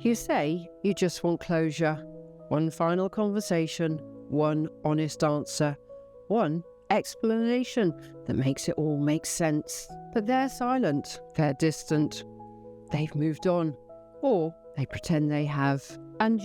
You say you just want closure. One final conversation, one honest answer, one explanation that makes it all make sense. But they're silent, they're distant, they've moved on, or they pretend they have. And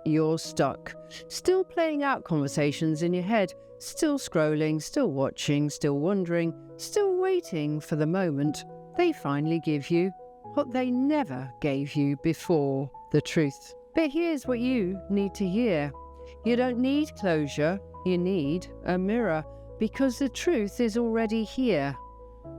you're stuck, still playing out conversations in your head, still scrolling, still watching, still wondering, still waiting for the moment they finally give you what they never gave you before, the truth. But here's what you need to hear. You don't need closure, you need a mirror, because the truth is already here.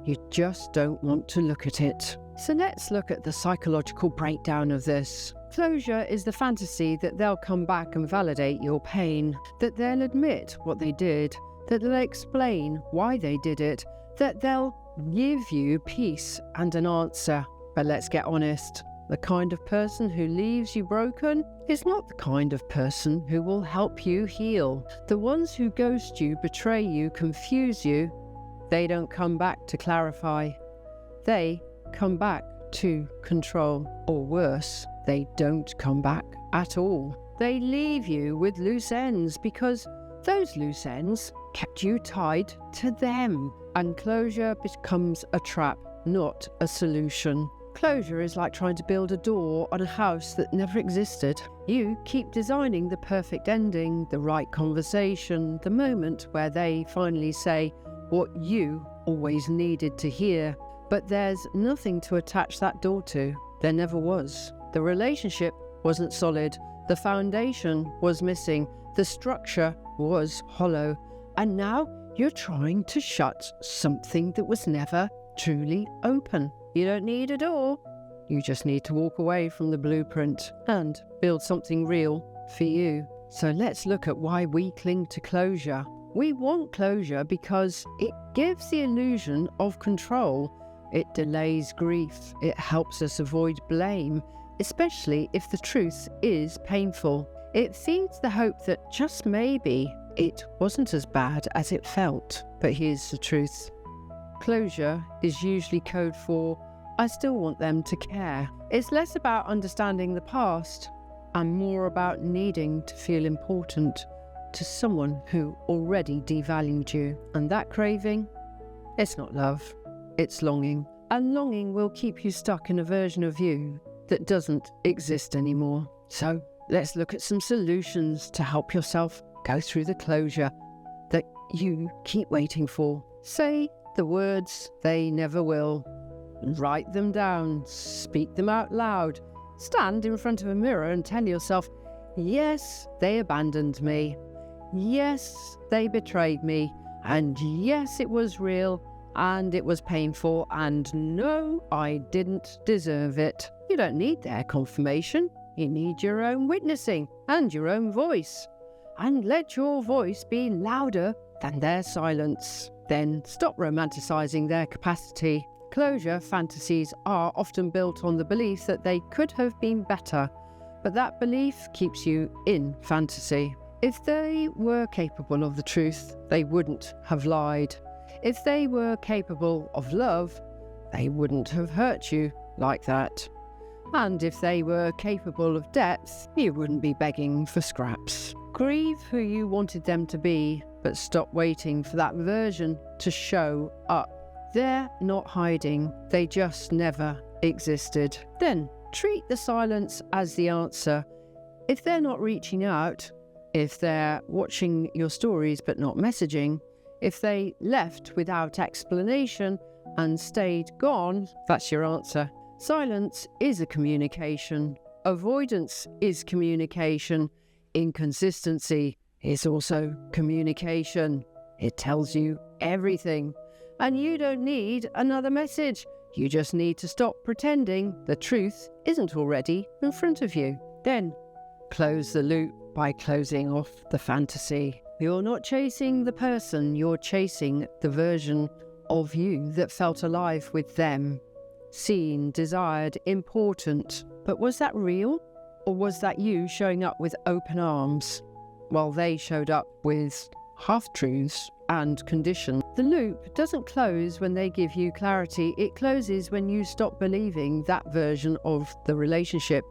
You just don't want to look at it. So let's look at the psychological breakdown of this. Closure is the fantasy that they'll come back and validate your pain, that they'll admit what they did, that they'll explain why they did it, that they'll give you peace and an answer. But let's get honest. The kind of person who leaves you broken is not the kind of person who will help you heal. The ones who ghost you, betray you, confuse you, they don't come back to clarify. They come back to control. Or worse, they don't come back at all. They leave you with loose ends because those loose ends kept you tied to them. And closure becomes a trap, not a solution. Closure is like trying to build a door on a house that never existed. You keep designing the perfect ending, the right conversation, the moment where they finally say what you always needed to hear. But there's nothing to attach that door to. There never was. The relationship wasn't solid. The foundation was missing. The structure was hollow. And now you're trying to shut something that was never truly open. You don't need a door. You just need to walk away from the blueprint and build something real for you. So let's look at why we cling to closure. We want closure because it gives the illusion of control. It delays grief. It helps us avoid blame, especially if the truth is painful. It feeds the hope that just maybe it wasn't as bad as it felt. But here's the truth. Closure is usually code for, I still want them to care. It's less about understanding the past and more about needing to feel important to someone who already devalued you. And that craving, it's not love, it's longing. And longing will keep you stuck in a version of you that doesn't exist anymore. So let's look at some solutions to help yourself go through the closure that you keep waiting for. Say the words they never will. Write them down, speak them out loud. Stand in front of a mirror and tell yourself, yes, they abandoned me. Yes, they betrayed me. And yes, it was real and it was painful. And no, I didn't deserve it. You don't need their confirmation. You need your own witnessing and your own voice. And let your voice be louder than their silence. Then stop romanticizing their capacity. Closure fantasies are often built on the belief that they could have been better, but that belief keeps you in fantasy. If they were capable of the truth, they wouldn't have lied. If they were capable of love, they wouldn't have hurt you like that. And if they were capable of depth, you wouldn't be begging for scraps. Grieve who you wanted them to be, but stop waiting for that version to show up. They're not hiding, they just never existed. Then treat the silence as the answer. If they're not reaching out, if they're watching your stories but not messaging, if they left without explanation and stayed gone, that's your answer. Silence is a communication. Avoidance is communication. Inconsistency is also communication. It tells you everything. And you don't need another message. You just need to stop pretending the truth isn't already in front of you. Then close the loop by closing off the fantasy. You're not chasing the person, you're chasing the version of you that felt alive with them. Seen, desired, important. But was that real? Or was that you showing up with open arms while they showed up with half-truths? and condition. The loop doesn't close when they give you clarity. It closes when you stop believing that version of the relationship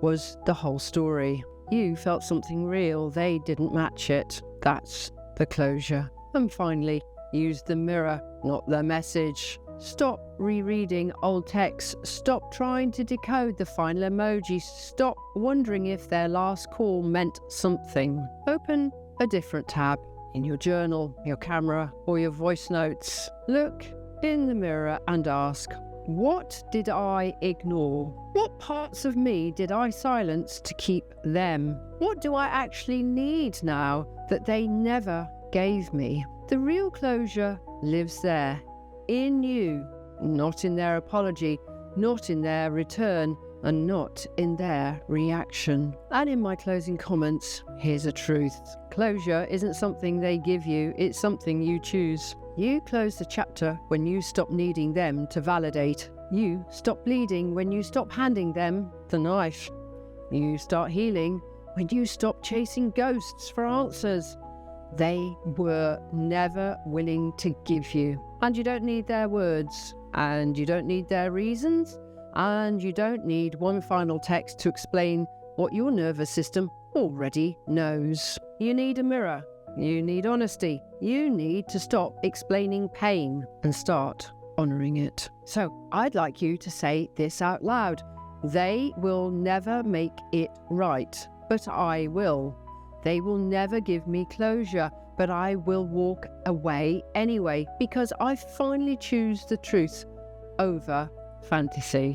was the whole story. You felt something real, they didn't match it. That's the closure. And finally, use the mirror, not the message. Stop rereading old texts. Stop trying to decode the final emoji. Stop wondering if their last call meant something. Open a different tab in your journal, your camera, or your voice notes. Look in the mirror and ask, what did I ignore? What parts of me did I silence to keep them? What do I actually need now that they never gave me? The real closure lives there, in you, not in their apology, not in their return, and not in their reaction. And in my closing comments, here's a truth. Closure isn't something they give you, it's something you choose. You close the chapter when you stop needing them to validate. You stop bleeding when you stop handing them the knife. You start healing when you stop chasing ghosts for answers they were never willing to give you. And you don't need their words, and you don't need their reasons, and you don't need one final text to explain what your nervous system already knows. You need a mirror. You need honesty. You need to stop explaining pain and start honouring it. So I'd like you to say this out loud. They will never make it right, but I will. They will never give me closure, but I will walk away anyway, because I finally choose the truth over fantasy.